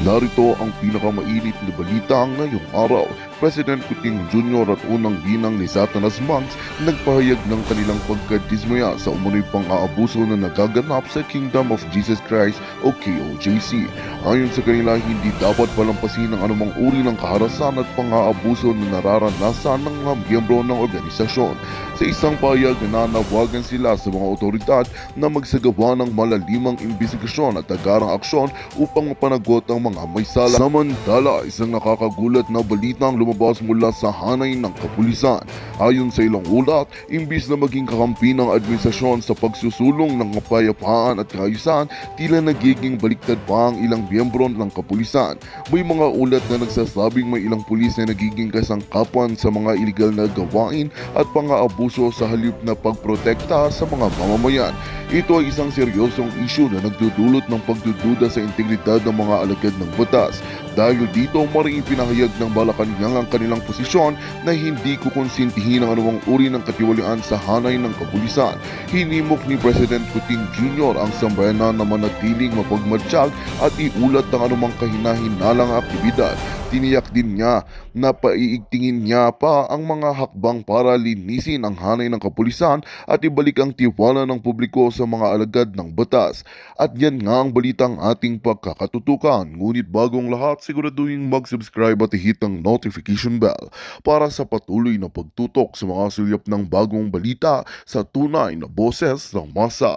Narito ang pinakamainit na balita ngayong araw. President Kuting Jr. at unang ginang ni Satanas Monks nagpahayag ng kanilang pagkadismaya sa umunoy pang-aabuso na nagaganap sa Kingdom of Jesus Christ o KOJC. Ayon sa kanila, hindi dapat palampasin ang anumang uri ng kaharasan at pang-aabuso na nararanasan ng mga miyembro ng organisasyon. Sa isang pahayag, nanawagan sila sa mga otoridad na magsagawa ng malalimang imbestigasyon at agarang aksyon upang mapanagot ang mga may sala. Samantala, isang nakakagulat na balitang lumabas mula sa hanay ng kapulisan. Ayon sa ilang ulat, imbis na maging kakampi ng administrasyon sa pagsusulong ng kapayapaan at kaayusan, tila nagiging baliktad pa ang ilang miyembro ng kapulisan. May mga ulat na nagsasabing may ilang pulis na nagiging kasangkapan sa mga iligal na gawain at pang-aabuso sa halip na pagprotekta sa mga mamamayan. Ito ay isang seryosong isyu na nagdudulot ng pagdududa sa integridad ng mga alagad ng batas. Dahil dito, maring pinahayag ng Malacanang ang kanilang posisyon na hindi kukonsintihin ang anumang uri ng katiwalian sa hanay ng kapulisan. Hinimok ni President Kuting Jr. ang sambayanan na manatiling mapagmatsyag at iulat ang anumang kahinahinalang aktibidad. Tiniyak din niya na paiigtingin niya pa ang mga hakbang para linisin ang hanay ng kapulisan at ibalik ang tiwala ng publiko sa mga alagad ng batas. At yan nga ang balitang ating pagkakatutukan. Ngunit bagong lahat, siguraduhin mag-subscribe at i-hit ang notification bell para sa patuloy na pagtutok sa mga sulyap ng bagong balita sa tunay na boses ng masa.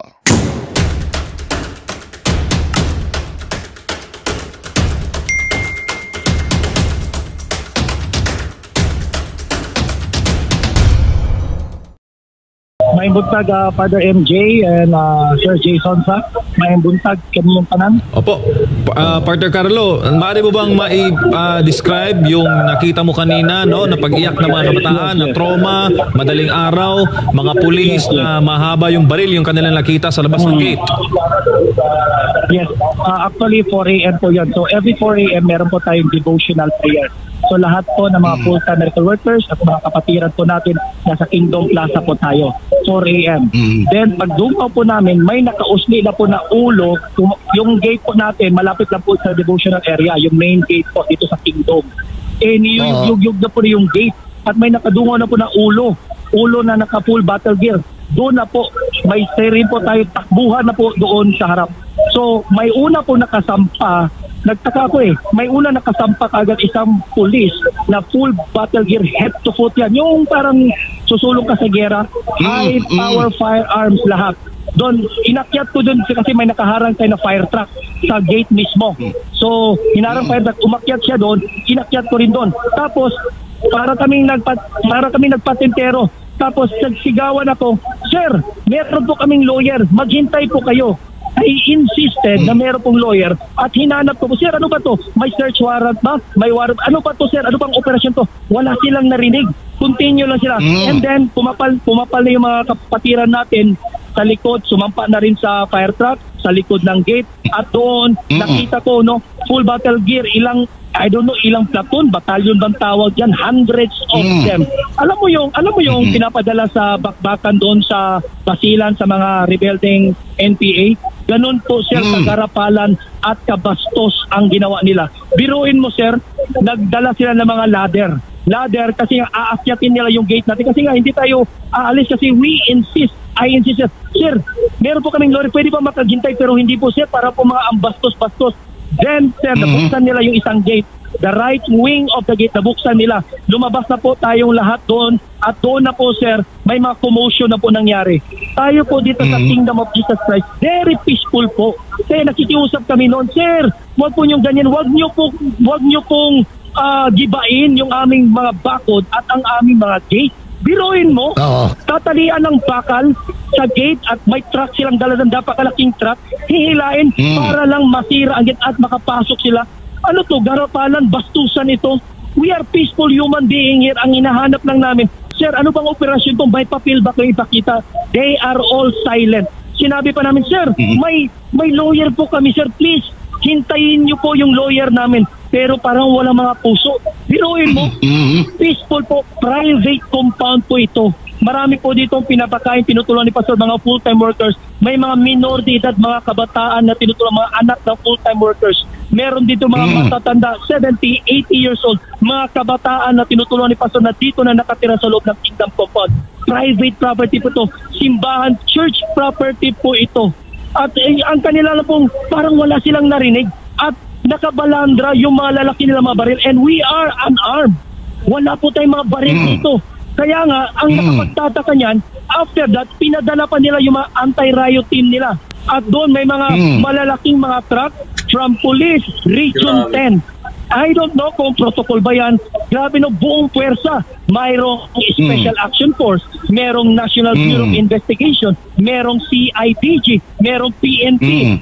May buntag Father MJ and Sir Jason sa may buntag kaniyong tanan. Opo. Partner Carlo, maaari mo bang describe yung nakita mo kanina, no, na pag-iyak ng mga kabataan, na trauma, madaling araw, mga pulis na mahaba yung baril yung kanilang nakita sa labas ng gate? Yes. Actually 4 AM po yan. So every 4 AM meron po tayong devotional prayer. So lahat po ng mga full-time medical workers at mga kapatiran po natin nasa Kingdom Plaza po tayo. 4 AM. Then pag dumaw po namin, may nakausli na po na ulo. Yung gate po natin, malapit lang po sa devotional area, yung main gate po dito sa Kingdom. Niyug na po na yung gate at may nakadungaw na po na ulo na naka-full battle gear. Doon na po, may siren po tayo, takbuhan na po doon sa harap. So may una po nakasampa. Nagtaka ko may una nakasampa agad isang pulis na full battle gear, head to foot yan. Yung parang susulong ka sa gera, high power firearms lahat. Doon, inakyat ko doon kasi may nakaharang tayo na fire truck sa gate mismo. So, hinarang fire truck, umakyat siya doon, inakyat ko rin doon. Tapos, para kaming nagpatintero. Tapos, nagsigawan ako, Sir, meron po kaming lawyer, maghintay po kayo. I insisted na meron pong lawyer at hinanap ko, Sir, ano ba to? May search warrant ba? May warrant? Ano ba to, Sir? Ano bang operasyon to? Wala silang narinig. Continue lang sila. And then, pumapal na yung mga kapatiran natin sa likod. Sumampa na rin sa fire truck, sa likod ng gate. At doon, nakita ko, full battle gear, ilang platoon, batalyon bang tawag yan, hundreds of them. Alam mo yung pinapadala sa bakbakan doon sa basilan sa mga rebelding NPA? Ganun po, Sir, kagarapalan at kabastos ang ginawa nila. Biruin mo, Sir, nagdala sila ng mga ladder kasi nga aakyatin nila yung gate natin kasi nga hindi tayo aalis kasi I insist, Sir, meron po kaming lorry, pwede ba makaghintay pero hindi po, Sir, para po mga ambastos-bastos. Then, Sir, nabuksan nila yung isang gate. The right wing of the gate, nabuksan nila. Lumabas na po tayong lahat doon. At doon na po, Sir, may mga commotion na po nangyari. Tayo po dito sa Kingdom of Jesus Christ, very peaceful po. Kaya nakikiusap kami noon, Sir, wag po niyong ganyan. Wag niyo pong gibain yung aming mga bakod at ang aming mga gate. Biruin mo, tatalian ng bakal sa gate at may truck silang dala ng napakalaking truck, hihilain para lang masira ang gate at makapasok sila. Ano to, garapalan, bastusan ito. We are peaceful human being here. Ang hinahanap lang namin, Sir, ano bang operasyon to? May papel ba kayo ipakita? They are all silent. Sinabi pa namin, Sir, may lawyer po kami, Sir, please, hintayin niyo po yung lawyer namin. Pero parang wala mga puso. Biruin mo, peaceful po, private compound po ito. Marami po dito pinapakain, tinutulungan ni Pastor, mga full-time workers. May mga minor de edad, mga kabataan na tinutulungan, mga anak ng full-time workers. Meron dito mga matatanda, 70, 80 years old, mga kabataan na tinutulungan ni Pastor na dito na nakatira sa loob ng Kingdom Compound. Private property po ito, simbahan, church property po ito. At ang kanila na pong parang wala silang narinig at nakabalandra yung mga lalaki nila mga baril, and we are unarmed. Wala po tayong mga baril dito. Kaya nga, ang nakapagtataka niyan, after that, pinadala pa nila yung mga anti-riot team nila. At doon may mga malalaking mga truck from Police Region 10. I don't know kung protocol ba yan. Grabe no, buong puwersa. Mayroong Special Action Force, merong National Bureau of Investigation, merong CIDG, merong PNP,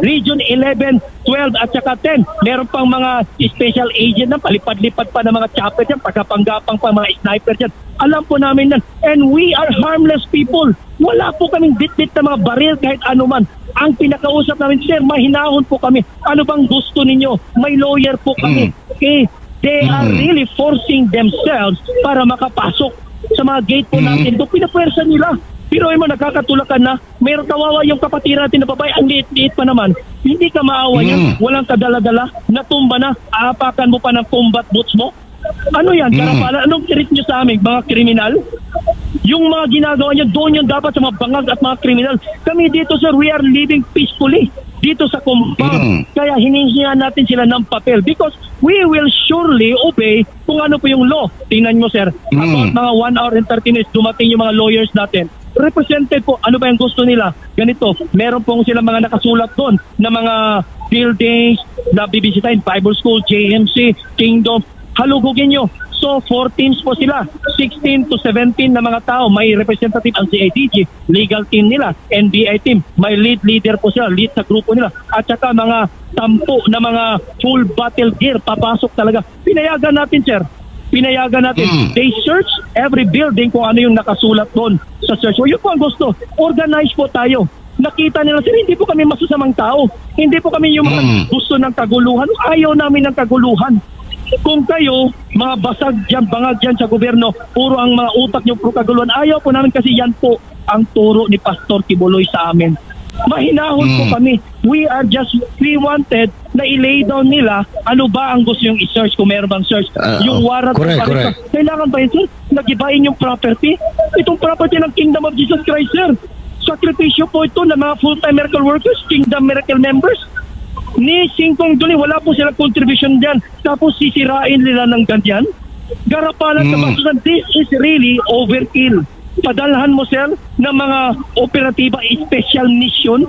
Region 11, 12 at saka 10. Meron pang mga special agent na palipad-lipad pa ng mga chopper dyan, pagkapanggapang pa mga sniper dyan. Alam po namin yan. And we are harmless people. Wala po kaming bit-bit na mga baril kahit ano man. Ang pinakausap namin, sir, mahinahon po kami. Ano bang gusto ninyo? May lawyer po kami. Okay? They are really forcing themselves para makapasok sa mga gate po natin. Doon pinapwersa nila. Pero mo nakakatulakan na, mayroon kawawa yung kapatid natin na babae, ang liit-liit pa naman. Hindi ka maawa yan, walang kadala-dala, natumba na, aapakan mo pa ng combat boots mo. Ano yan? Karapala, anong treat nyo sa amin, mga kriminal? Yung mga ginagawa nyo, doon yung dapat sa mga bangag at mga kriminal. Kami dito, sir, we are living peacefully dito sa compound. Kaya hinihingan natin sila ng papel because we will surely obey kung ano po yung law. Tingnan mo, sir, about mga 1 hour and 30 minutes, dumating yung mga lawyers natin. Represented po, ano ba yung gusto nila? Ganito, meron po sila mga nakasulat doon na mga buildings na bibisitahin, Bible School, JMC, Kingdom, halugugin nyo. So, 4 teams po sila. 16 to 17 na mga tao. May representative ang CIDG, legal team nila, NBI team. May leader po sila, lead sa grupo nila. At saka mga 10 na mga full battle gear, papasok talaga. Pinayagan natin, sir. Pinayagan natin. They search every building kung ano yung nakasulat doon sa search. O yun po ang gusto. Organize po tayo. Nakita nila, sir, hindi po kami masusamang tao. Hindi po kami yung mga gusto ng kaguluhan. Ayaw namin ng kaguluhan. Kung kayo, mga basag dyan, bangag dyan sa gobyerno, puro ang mga utak nyo pro kaguluhan, ayaw po namin kasi yan po ang turo ni Pastor Kibuloy sa amin. Mahinahon po kami. We wanted na i-lay down nila ano ba ang gusto yung i-search kung meron bang search. Yung warrant. Correct. Kailangan ba yun, sir? Nagibain yung property? Itong property ng Kingdom of Jesus Christ, sir. Sakripisyo po ito ng mga full-time miracle workers, Kingdom Miracle members. Ni Singkong Duli, wala po silang contribution dyan. Tapos sisirain nila ng ganyan. Garapalan sa basusan. This is really overkill. Padalhan mo, sir, ng mga operatiba special mission.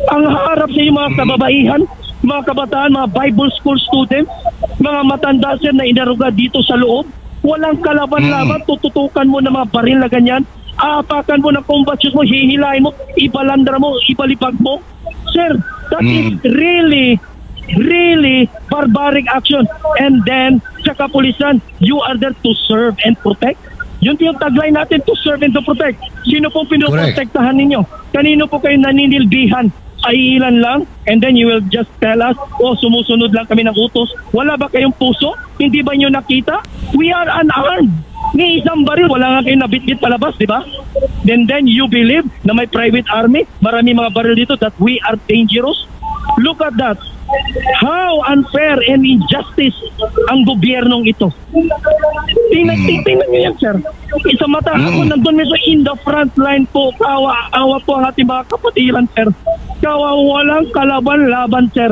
Ang harap sa iyo mga kababaihan, mga kabataan, mga Bible school students, mga matanda, sir, na inaruga dito sa loob. Walang kalaban-laban, tututukan mo ng mga baril na ganyan. Aapakan mo ng combat shoes mo, hihilain mo, ibalandra mo, ibalipag mo. Sir, that is really barbaric action. And then, sa kapulisan, you are there to serve and protect. Yun yung tagline natin, to serve and to protect. Sino pong pinoprotektahan ninyo? Kanino po kayo naninilbihan? Ay ilan lang? And then you will just tell us, oh, sumusunod lang kami ng utos. Wala ba kayong puso? Hindi ba nyo nakita? We are unarmed. Ni isang baril, wala nga kayong nabitbit palabas, di ba? Then you believe na may private army, marami mga baril dito, that we are dangerous? Look at that. How unfair and injustice ang gobyernong ito. Tingnan nyo yan, sir. Sa mata, ako nandun mismo in the front line po, kawa po ang ating mga kapatiran, sir. Kawa, walang kalaban-laban, sir.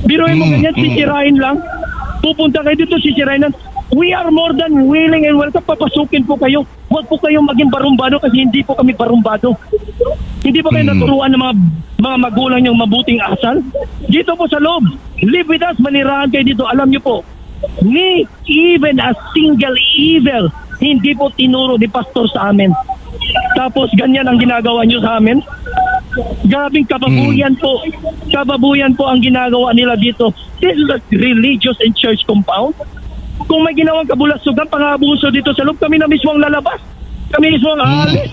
Biruin mo ganyan, sisirain lang. Pupunta kayo dito, sisirain lang. We are more than willing and welcome. Papasukin po kayo. Huwag po kayong maging barumbado kasi hindi po kami barumbado. Hindi po kayo naturuan ng mga magulang yung mabuting asal. Dito po sa loob, live with us, manirahan kayo dito. Alam niyo po, ni even a single evil, hindi po tinuro ni pastor sa amin. Tapos ganyan ang ginagawa niyo sa amin. Grabing kababuyan po. Kababuyan po ang ginagawa nila dito. This is a religious and church compound. Kung may ginawang kabulasugan, pang-abuso dito sa loob, kami na mismo ang lalabas. Kami mismo ang aalis.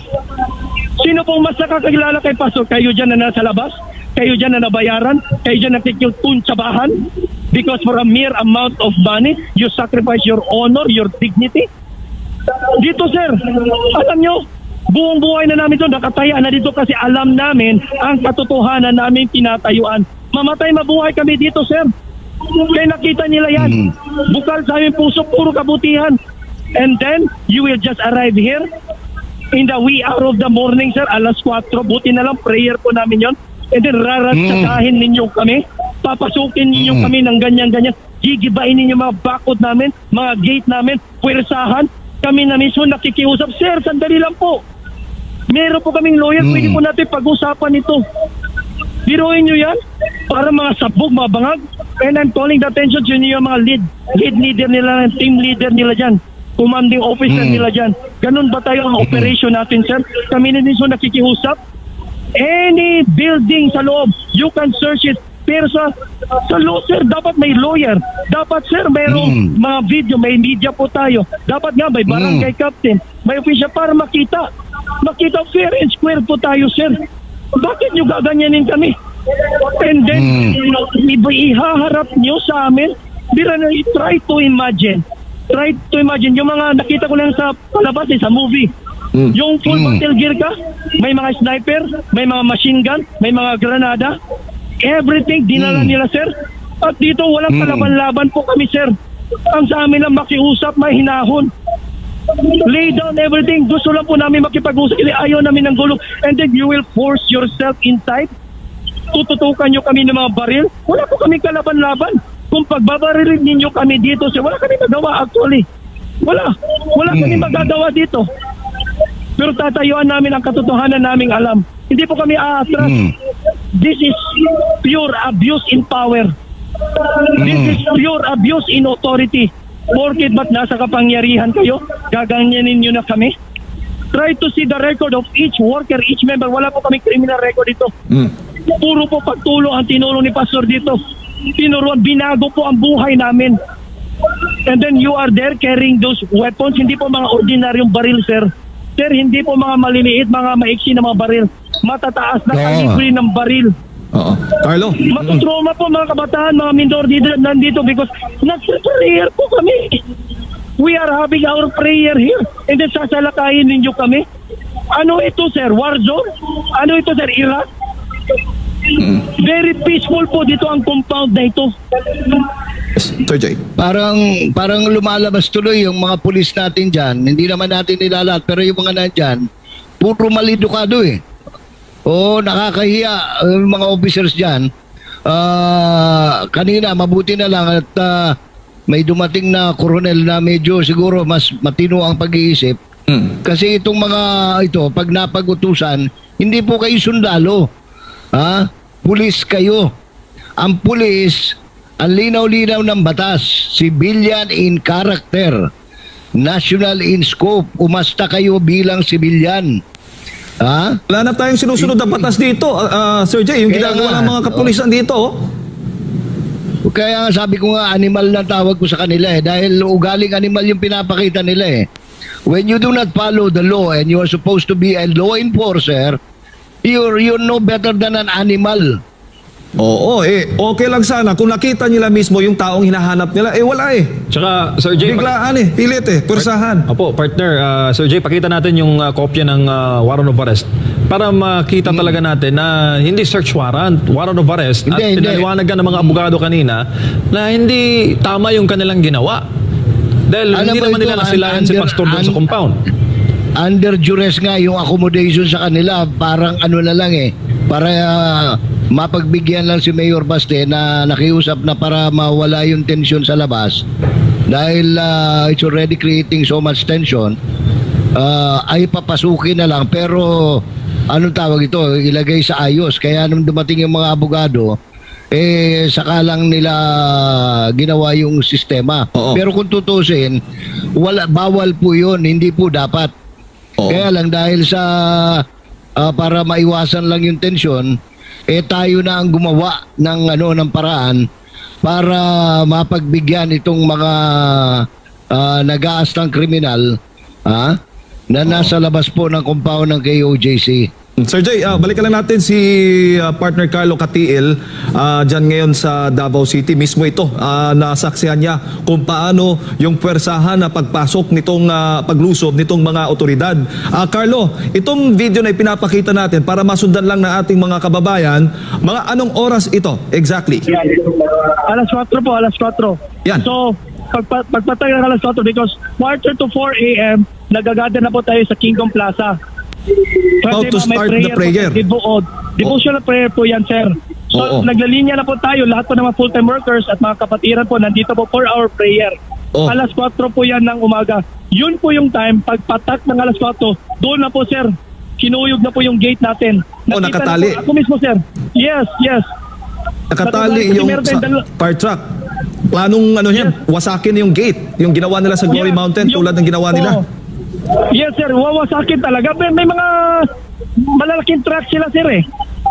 Sino pong mas nakakilala kay pastor? Kayo dyan na nasa labas? Kayo dyan na nabayaran? Kayo dyan na nagtitun-tsabahan? Because for a mere amount of money, you sacrifice your honor, your dignity? Dito sir, alam nyo, buong buhay na namin ito, nakataya na dito kasi alam namin ang katotohanan namin tinatayuan. Mamatay mabuhay kami dito sir. Kaya nakita nila yan. Bukal sa aming puso, puro kabutihan. And then, you will just arrive here in the wee hour of the morning sir, alas 4. Buti na lang, prayer po namin yon. And then raratsagahin ninyo kami. Papasukin ninyo kami ng ganyan-ganyan. Gigibain ninyo mga bakod namin, mga gate namin, puwersahan. Kami na mismo nakikiusap. Sir, sandali lang po. Meron po kaming lawyer, pwede po natin pag-usapan ito. Biruin nyo yan para mga sabog, mga bangag. And I'm calling the attention to inyo yung mga lead leader nila, team leader nila dyan, commanding officer nila dyan. Ganun ba tayo ang operation natin, sir? Kami na mismo nakikiusap. Any building sa loob, you can search it. Pero sa loob, sir, dapat may lawyer. Dapat, sir, mayroong mga video, may media po tayo. Dapat nga, may barangay captain, may official para makita. Makita fair and square po tayo, sir. Bakit nyo gaganyanin kami? And then, ihaharap nyo sa amin. Try to imagine. Try to imagine. Yung mga nakita ko lang sa palabas, sa movie. Yung full battle gear ka, may mga sniper, may mga machine gun, may mga granada. Everything dinala nila, sir. At dito, walang kalaban-laban po kami, sir. Ang sa amin lang makiusap, may hinahon. Lay down everything. Gusto lang po namin makipag-usap. Ayaw namin ng gulo. And then you will force yourself inside. Tututukan nyo kami ng mga baril. Wala po kami kalaban-laban. Kung pagbabarilin ninyo kami dito, sir, wala kami magawa actually. Wala kami magagawa dito. Pero tatayuan namin ang katotohanan naming alam. Hindi po kami aatras. This is pure abuse in power. This is pure abuse in authority. Porkit ba't nasa kapangyarihan kayo, gaganyanin nyo na kami? Try to see the record of each worker, each member. Wala po kami criminal record dito. Puro po pagtulong ang tinulong ni Pastor dito. Tinuruan, binago po ang buhay namin. And then you are there carrying those weapons. Hindi po mga ordinaryong baril, sir. Sir, hindi po mga maliliit, mga maiksi na mga baril. Matataas na kalibre ng baril. Carlo. Matutrauma po mga kabataan, mga minor dito, nandito because nag-prayer po kami. We are having our prayer here. And then sasalakayin ninyo kami. Ano ito, sir? War zone? Ano ito, sir? Iraq? Very peaceful po dito ang compound na ito. Sir Jay. Parang lumalabas tuloy yung mga pulis natin dyan. Hindi naman natin nilalat, pero yung mga nandyan, puro malidukado eh. Oo, nakakahiya yung mga officers dyan. Kanina, mabuti na lang at may dumating na koronel na medyo siguro mas matino ang pag-iisip. Kasi itong mga ito, pag napag-utusan, hindi po kayo sundalo. Pulis kayo. Ang pulis, ang linaw-linaw ng batas, civilian in character, national in scope, umasta kayo bilang civilian. Wala na tayong sinusunod na batas dito, Sir Jay, yung ginagawa ng mga kapulisan dito. Kaya sabi ko nga, animal na tawag ko sa kanila eh, dahil ugaling animal yung pinapakita nila eh. When you do not follow the law and you are supposed to be a law enforcer, you're no better than an animal. Oo, okay lang sana kung nakita nila mismo yung taong hinahanap nila, wala eh. Tsaka, Sir Jay, biglaan pilit pursahan. Opo, partner, Sir Jay, pakita natin yung kopya ng warrant of arrest para makita talaga natin na hindi search warrant, warrant of arrest. At pinaliwanagan ng mga abogado kanina na hindi tama yung kanilang ginawa. Dahil hindi naman nila nasilayan si Pastor doon sa compound. Under duress nga yung accommodation sa kanila, parang ano na lang para mapagbigyan lang si Mayor Baste na nakiusap na para mawala yung tension sa labas dahil it's already creating so much tension, ay papasukin na lang, pero anong tawag ito, ilagay sa ayos. Kaya nung dumating yung mga abogado, saka lang nila ginawa yung sistema. Pero kung tutusin, bawal po yun, hindi po dapat. Kaya lang dahil sa para maiwasan lang yung tension, tayo na ang gumawa ng paraan para mapagbigyan itong mga nag-aastang kriminal na nasa labas po ng compound ng KOJC. Sir Jay, balikan lang natin si partner Carlo Katiil dyan ngayon sa Davao City. Mismo ito, nasaksihan niya kung paano yung pwersahan na pagpasok nitong paglusob nitong mga otoridad. Carlo, itong video na ipinapakita natin para masundan lang ng ating mga kababayan, mga anong oras ito exactly? Alas 4 po, alas 4. Yan. So, pagpatay ng alas 4 because 3:45 to 4 a.m. nagagada na po tayo sa Kingdom Plaza. How to start the prayer? Devotional prayer po yan, sir. So, naglalinya na po tayo, lahat po ng mga full-time workers at mga kapatiran po, nandito po for our prayer. Alas 4 po yan ng umaga. Yun po yung time, pagpatak ng alas 4, doon na po, sir. Kinuyog na po yung gate natin. Nakatali? Ako mismo, sir. Yes. Nakatali yung fire truck. Planong wasakin yung gate, yung ginawa nila sa Glory Mountain, tulad ng ginawa nila. Yes, sir. Wawasakin talaga. May mga malalaking truck sila, sir, eh.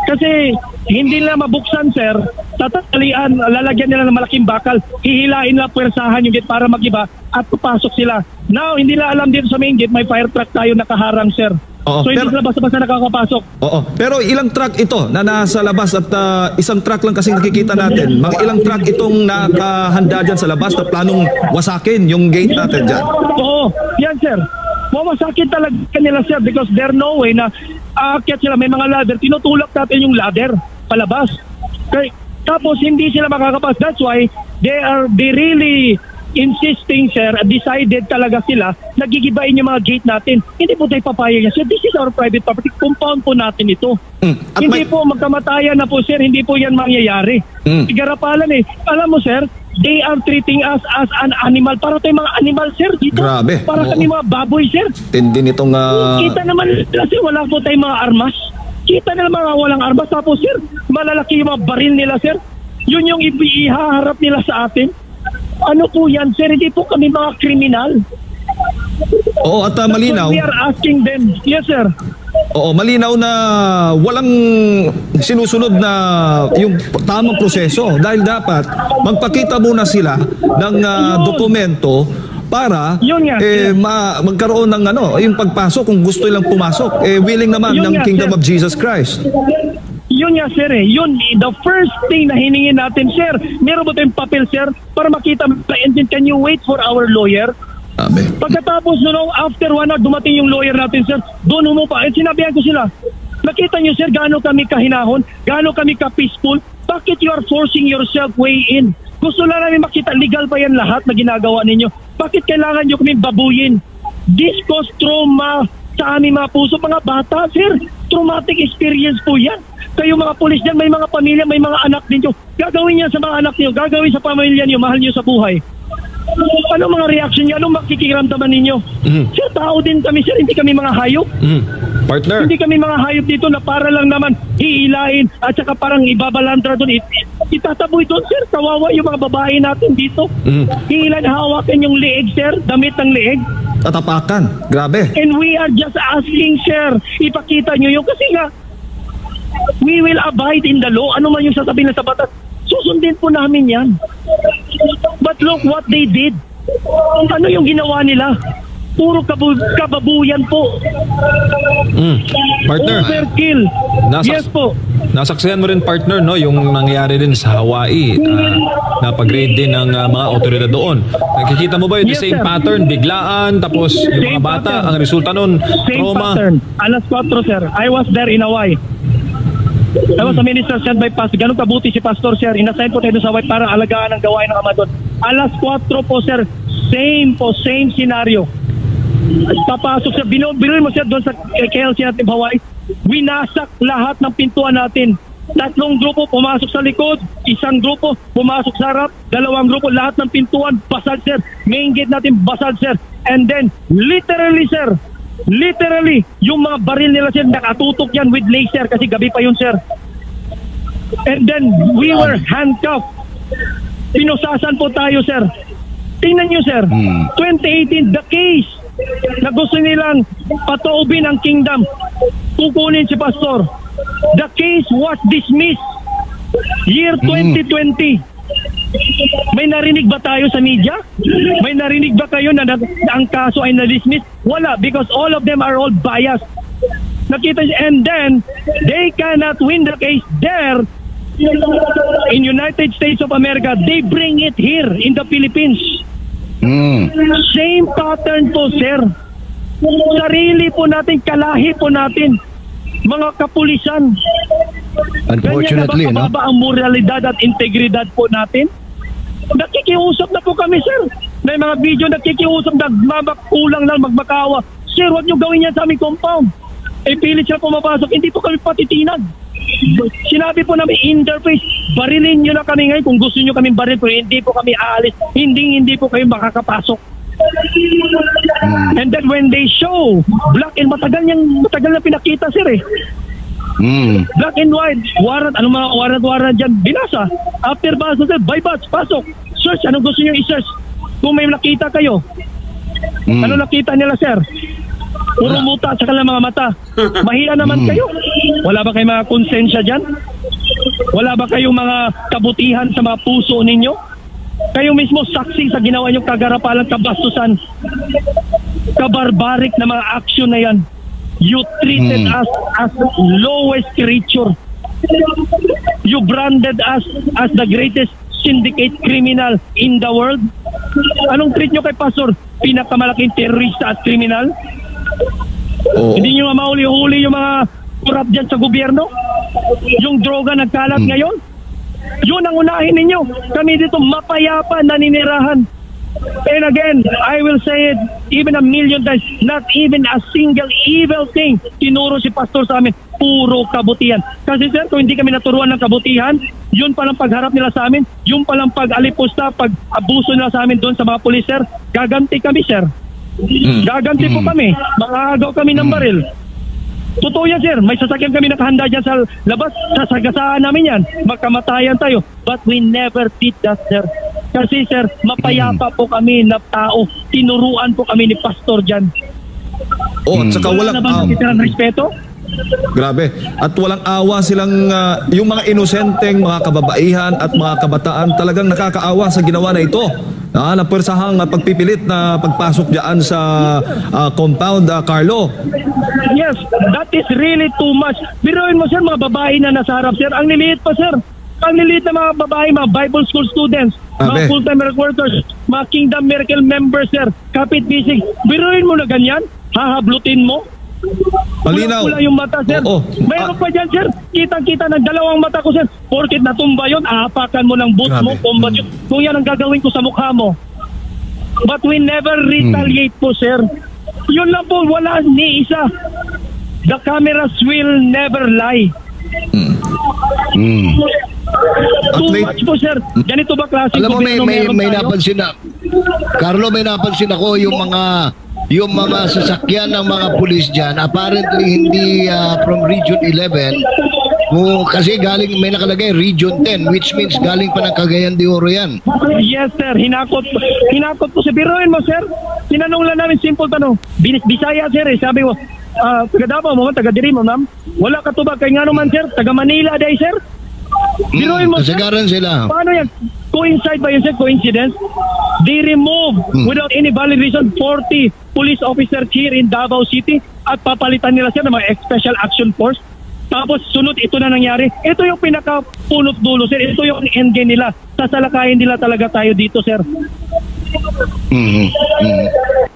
Kasi hindi nila mabuksan, sir. Tatalian, lalagyan nila ng malaking bakal. Hihilain nila, pwersahan yung gate para mag-iba at papasok sila. Now, hindi nila alam dito sa main gate, may fire truck tayo nakaharang, sir. So hindi sila basta-basta nakakapasok. Pero ilang truck ito na nasa labas at isang truck lang kasi nakikita natin. Mga ilang truck itong nakahanda dyan sa labas na planong wasakin yung gate natin dyan? Yan, sir. Wawasakin talaga nila, sir, because there no way na aakyat sila. May mga ladder. Tinutulak natin yung ladder palabas. Okay. Tapos hindi sila makakapas. That's why they really insisting, sir, decided talaga sila, nagigibain yung mga gate natin. Hindi po tayo papayag niya, sir. This is our private property. Compound po natin ito. Hindi po magkamatayan na po, sir. Hindi po yan mangyayari. Igarapalan eh. Alam mo, sir, they are treating us as an animal. Para tayong mga animal, sir, dito. Grabe. Para kami mga baboy, sir. Tindi nitong... Kita naman, kasi wala po tayong mga armas. Kita nila mga walang armas. Tapos, sir, malalaki yung mga baril nila, sir. Yun yung ihaharap nila sa atin. Ano po yan, sir? Hindi po kami mga kriminal. At malinaw. We are asking them. Yes, sir. Malinaw na walang sinusunod na yung tamang proseso dahil dapat magpakita muna sila ng dokumento para magkaroon ng yung pagpasok kung gusto nilang pumasok. Willing naman ng Kingdom of Jesus Christ. Yun nga, sir, Yun, the first thing na hiningin natin, sir, meron ba tayong papel, sir, para makita, and then can you wait for our lawyer? Pagkatapos, after 1 hour, dumating yung lawyer natin, sir, doon humupa. And sinabihan ko sila, nakita nyo, sir, gaano kami kahinahon, gaano kami ka-peaceful, bakit you are forcing yourself way in? Gusto lang namin makita, legal ba yan lahat na ginagawa ninyo? Bakit kailangan nyo kami babuyin? This cause trauma sa aming mga puso, mga bata, sir. Traumatic experience po yan. Kayo mga pulis dyan, may mga pamilya, may mga anak din nyo. Gagawin yan sa mga anak nyo, gagawin sa pamilya nyo, mahal nyo sa buhay. Ano mga reaction nyo? Anong makikiramdaman ninyo? Sir, tao din kami, sir. Hindi kami mga hayop. Partner. Hindi kami mga hayop dito na para lang naman hihilain at saka parang ibabalandra doon. Itataboy doon, sir. Kawawa yung mga babae natin dito. Hihilain, hawakan yung leeg, sir. Damit ng leeg. Tatapakan. Grabe. And we are just asking, sir, ipakita nyo yung kasi nga, we will abide in the law. Ano man yung sasabihin sa batas, susundin po namin yan. But look what they did. Ano yung ginawa nila? Puro kababuyan po. Partner. Overkill. Yes po. Nasaksihan mo rin, partner, yung nangyayari din sa Hawaii na pag-raid din ng mga otoridad doon. Nakikita mo ba yung same pattern? Biglaan, tapos yung mga bata, ang resulta nun, trauma. Same pattern. Alas 4, sir. I was there in Hawaii. I was a minister sent by pastor. Ganun kabuti si pastor, sir. Inassign po tayo sa Hawaii para alagaan ang gawain ng ama doon. Alas 4 po, sir. Same scenario. Papasok, sir. Binuhin mo, sir, doon sa KLC natin Hawaii. Winasak lahat ng pintuan natin. 3 grupo pumasok sa likod, 1 grupo pumasok sa harap, 2 grupo, lahat ng pintuan basag, sir. Main gate natin basag, sir. And then, literally, sir, yung mga baril nila, sir, nakatutok yan with laser kasi gabi pa yun, sir. And then, we were handcuffed. Pinusasan po tayo, sir. Tingnan nyo, sir. 2018, the case na gusto nilang patuubin ang kingdom, kukunin si pastor. The case was dismissed. Year 2020. May narinig ba tayo sa media? May narinig ba kayo na ang kaso ay na-dismiss? Wala, because all of them are all biased. Nakita niyo, and then they cannot win the case there in United States of America. They bring it here in the Philippines. Same pattern po, sir. Sarili po natin, kalahi po natin, mga kapulisan. Unfortunately, ganyan na ba kababa ang moralidad at integridad po natin? Nakikiusap na po kami, sir. May mga video nakikiusap, nagmabakulang lang, magmakawa. Sir, huwag nyo gawin yan sa aming compound. Pilit siya pumapasok, hindi po kami patitinag. Sinabi po namin in their face, barilin nyo na kami ngayon kung gusto nyo kami baril, pero hindi po kami aalis, hindi po kayo makakapasok. And then when they show black and matagal na pinakita, sir eh. Black and white, warrant, anong mga warrant dyan, binasa. After basa, sir, bypass, pasok, search, anong gusto nyo i-search? Kung may nakita kayo, ano nakita nila, sir? Puro muta sa kanilang mga mata. Mahiya naman kayo. Wala ba kayong mga konsensya dyan? Wala ba kayong mga kabutihan sa mga puso ninyo? Kayo mismo saksi sa ginawa niyong kagarapalan, kabastusan, kabarbarik na mga action na yan. You treated us as lowest creature. You branded us as the greatest syndicate criminal in the world. Anong treat nyo kay Pastor? Pinakamalaking terorista at kriminal? Hindi nyo mahuli-huli yung mga kurap dyan sa gobyerno? Yung droga nagkalat ngayon? Yun ang unahin ninyo. Kami dito mapayapa, naninirahan. And again, I will say it even a million times, not even a single evil thing tinuro si Pastor sa amin. Puro kabutihan. Kasi sir, kung hindi kami naturuan ng kabutihan, yun palang pagharap nila sa amin, yun palang pag-alipusta, pag-abuso nila sa amin doon sa mga pulis, sir. Gaganti kami, sir. Gaganti po kami. Makagaw kami ng baril. Totoo yan, sir. May sasakyan kami nakahanda dyan sa labas. Sasagasaan namin yan. Magkamatayan tayo. But we never did that, sir. Kasi, sir, mapayapa po kami na tao. Tinuruan po kami ni Pastor dyan. At saka Wala na ba nakitirang respeto? Grabe. At walang awa silang, yung mga inosenteng mga kababaihan at mga kabataan talagang nakakaawa sa ginawa na ito. Na persahang pagpipilit na pagpasok dyan sa compound, Carlo. Yes, that is really too much. Biruin mo, sir, mga babae na nasa harap, sir. Ang liliit pa, sir. Ang liliit na mga babae, mga Bible school students, mga full-time workers, mga Kingdom Miracle members, sir. Kapit-bisig. Biruin mo na ganyan? Hahablutin mo? Malinaw. Pula yung mata, sir. Mayroon pa dyan, sir. Kitang-kita ng dalawang mata ko, sir. Porkit natumba yun, aapakan mo ng boot mo, combat yun. Kung yan ang gagawin ko sa mukha mo. But we never retaliate po, sir. Yun lang po, wala ni isa. The cameras will never lie. Too much po, sir. Ganito ba klaseng alam mo, gobyerno may napansin na, Carlo, may napansin ako yung mga sasakyan ng mga pulis dyan, apparently hindi from Region 11, kasi galing, may nakalagay Region 10, which means galing pa ng Cagayan de Oro yan. Yes, sir. Hinakot po sa biruin mo, sir. Tinanong lang namin, simple tanong. Bisaya, sir, eh. Sabi mo, taga Davao mo, taga Diri mo, ma'am. Wala ka tubag kay nga naman, sir. Taga Manila, day, sir. Biruin mo, sir. Kasagaran sila. Paano yan? Coincide ba yun, sir? Coincidence? They remove without any valid reason 40 police officers here in Davao City at papalitan nila, sir, ng mga Special Action Force. Tapos sunod, ito na nangyari. Ito yung pinaka-punot dulo, sir. Ito yung endgame nila. Sasalakayin nila talaga tayo dito, sir.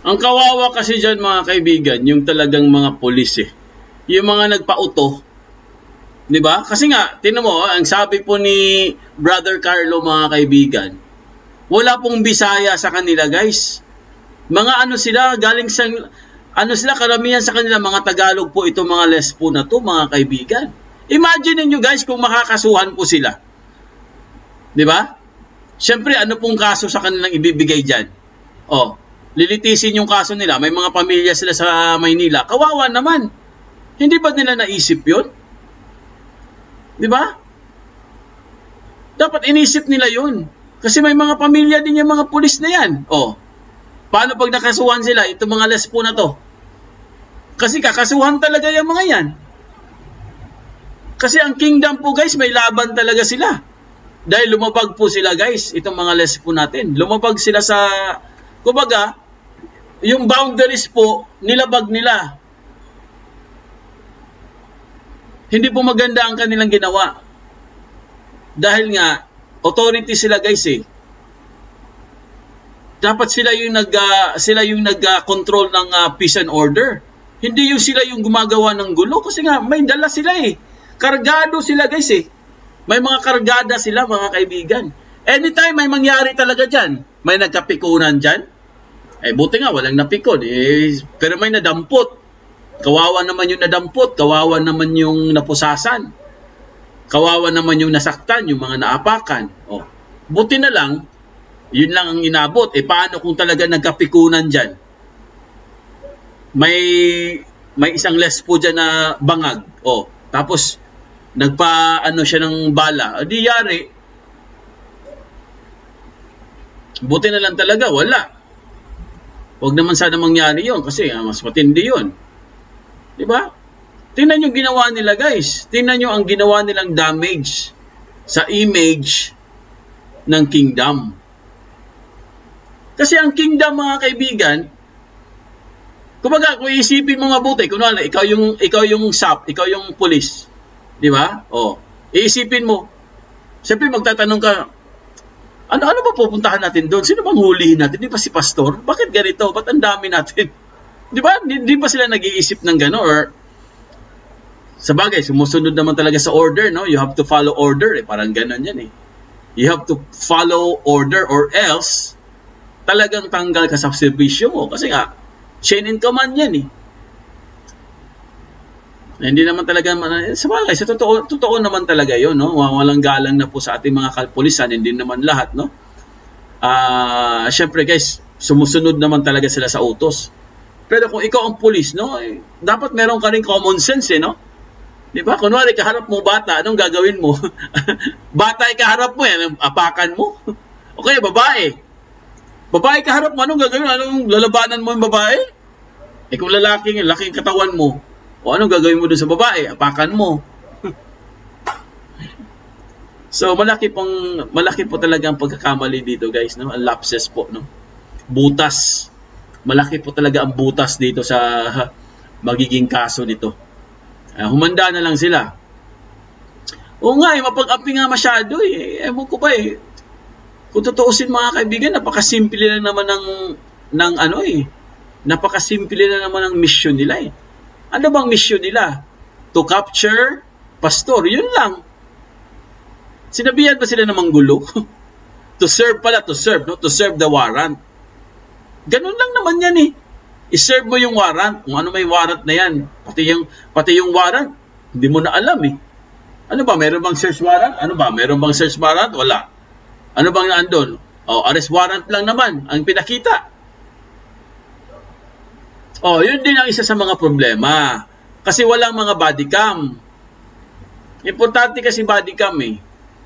Ang kawawa kasi dyan, mga kaibigan, yung talagang mga pulis eh. Yung mga nagpauto. Diba? Kasi nga, tinan mo, ang sabi po ni Brother Carlo, mga kaibigan, wala pong Bisaya sa kanila, guys. Mga ano sila, galing sa, ano sila, karamihan sa kanila, mga Tagalog po ito, mga Lespo na to, mga kaibigan. Imagine niyo guys, kung makakasuhan po sila. Diba? Siyempre, ano pong kaso sa kanilang ibibigay dyan? Oh, lilitisin yung kaso nila. May mga pamilya sila sa Maynila. Kawawa naman. Hindi ba nila naisip yun? Diba? Dapat inisip nila yun. Kasi may mga pamilya din yung mga pulis na yan. Oh, paano pag nakasuhan sila, itong mga Lespo na to? Kasi kakasuhan talaga yung mga yan. Kasi ang kingdom po, guys, may laban talaga sila. Dahil lumabag po sila, guys, itong mga Lespo natin. Lumabag sila sa, kumbaga, yung boundaries po, nilabag nila. Hindi po maganda ang kanilang ginawa. Dahil nga, authority sila guys eh. Dapat sila yung nag-control ng peace and order. Hindi yung sila yung gumagawa ng gulo kasi nga may dala sila eh. Kargado sila guys eh. May mga kargada sila mga kaibigan. Anytime may mangyari talaga dyan. May nagkapikunan dyan. Buti nga walang napikon. Pero may nadampot. Kawawa naman yung nadampot. Kawawa naman yung napusasan. Kawawa naman yung nasaktan, yung mga naapakan. Buti na lang, yun lang ang inabot. Paano kung talaga nagkapikunan dyan? May isang lespo dyan na bangag. Tapos, nagpa-ano siya ng bala. Di yari. Buti na lang talaga, wala. Huwag naman sana mangyari yun kasi mas matindi yun. Diba? Tingnan yung ginawa nila guys. Tingnan nyo ang ginawa nilang damage sa image ng kingdom. Kasi ang kingdom mga kaibigan, kumbaga kung iisipin mo mabuti, kunwari ikaw yung SAP, ikaw yung police. Di ba? Iisipin mo. Siyempre magtatanong ka, ano ba pupuntahan natin doon? Sino bang hulihin natin? Di ba si pastor? Bakit ganito? Ba't ang dami natin? Di ba? Di ba sila nag-iisip ng gano'n? Or sa bagay, sumusunod naman talaga sa order, no? You have to follow order. Parang gano'n yan eh. You have to follow order or else talagang tanggal ka sa servisyo mo. Kasi nga, chain in command yan eh. Hindi naman talaga, sa bagay, sa totoo naman talaga yun, no? Walang galang na po sa ating mga kapulisan, hindi naman lahat, no? Siyempre guys, sumusunod naman talaga sila sa utos. Pero kung ikaw ang pulis, no? Dapat meron ka rin common sense, no? Di ba? Kunwari, kaharap mo bata, anong gagawin mo? Bata kaharap mo, yan, apakan mo. Okay, babae. Babae kaharap mo, anong gagawin? Anong lalabanan mo yung babae? Kung laking katawan mo, o anong gagawin mo dun sa babae? Apakan mo. So, malaki po talaga ang pagkakamali dito, guys, no? Ang lapses po, no? Butas. Malaki po talaga ang butas dito sa magiging kaso nito. Humanda na lang sila. Oo nga, mapag-api nga masyado eh. Ewan ko ba eh. Kung tutuusin mga kaibigan, napakasimple lang naman ng ano eh. Napakasimple lang naman ng mission nila eh. Ano bang mission nila? To capture pastor. Yun lang. Sinabihan ba sila na manggulo? To serve pala, to serve, no? To serve the warrant. Ganun lang naman yan eh. I-serve mo yung warrant. Kung ano may warrant na yan. Pati yung warrant, hindi mo na alam eh. Ano ba? Meron bang search warrant? Ano ba? Meron bang search warrant? Wala. Ano bang naandun? Arrest warrant lang naman ang pinakita. Yun din ang isa sa mga problema. Kasi walang mga body cam. Importante kasi body cam eh.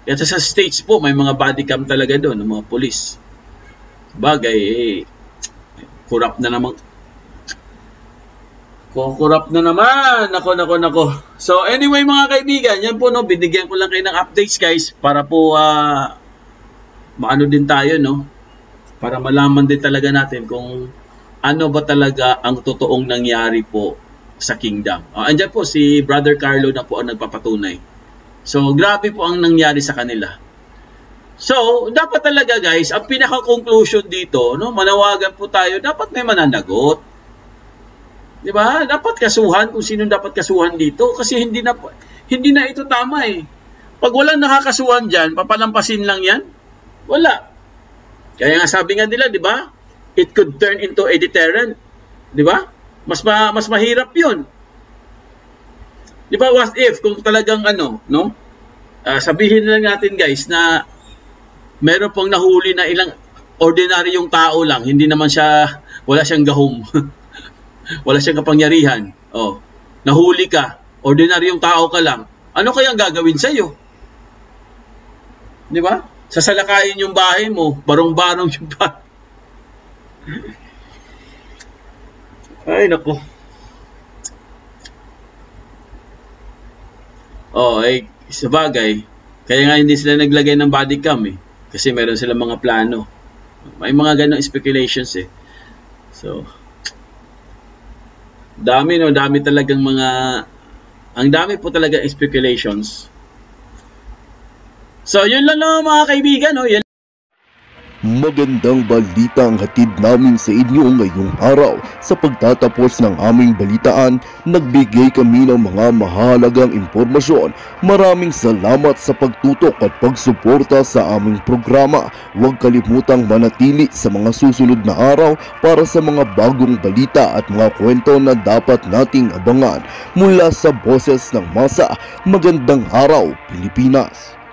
Kaya sa states po, may mga body cam talaga doon, ng mga polis. Bagay corrupt na naman. Corrupt na naman. Nako. So anyway mga kaibigan, yan po no, binigyan ko lang kayo ng updates guys para po maano din tayo no. Para malaman din talaga natin kung ano ba talaga ang totoong nangyari po sa kingdom. Andyan po si Brother Carlo na po ang nagpapatunay. So grabe po ang nangyari sa kanila. So, dapat talaga guys, ang pinaka-conclusion dito, no, manawagan po tayo, dapat may mananagot. 'Di ba? Dapat kasuhan kung sino dapat kasuhan dito kasi hindi na ito tama eh. Pag walang nakakasuhan diyan, papalampasin lang 'yan. Wala. Kaya nga sabi nga nila, 'di ba? It could turn into a deterrent. 'Di ba? Mas mahirap 'yun. 'Di ba? What if kung talagang no? Sabihin na lang natin guys na meron pong nahuli na ilang ordinaryong tao lang, hindi naman wala siyang gahom. Wala siyang kapangyarihan. Nahuli ka, ordinaryong tao ka lang. Ano kaya ang gagawin sa iyo? 'Di ba? Sasalakayin yung bahay mo, barong-barong yung bahay. Ay nako. Sa bagay, kaya nga hindi sila naglagay ng body cam eh. Kasi meron silang mga plano. May mga ganong speculations eh. So, dami talagang mga Ang dami po talaga speculations. So, yun lang naman mga kaibigan. No? Yan. Magandang balita ang hatid namin sa inyo ngayong araw. Sa pagtatapos ng aming balitaan, nagbigay kami ng mga mahalagang impormasyon. Maraming salamat sa pagtutok at pagsuporta sa aming programa. Huwag kalimutang manatili sa mga susunod na araw para sa mga bagong balita at mga kwento na dapat nating abangan. Mula sa Boses ng Masa, magandang araw Pilipinas!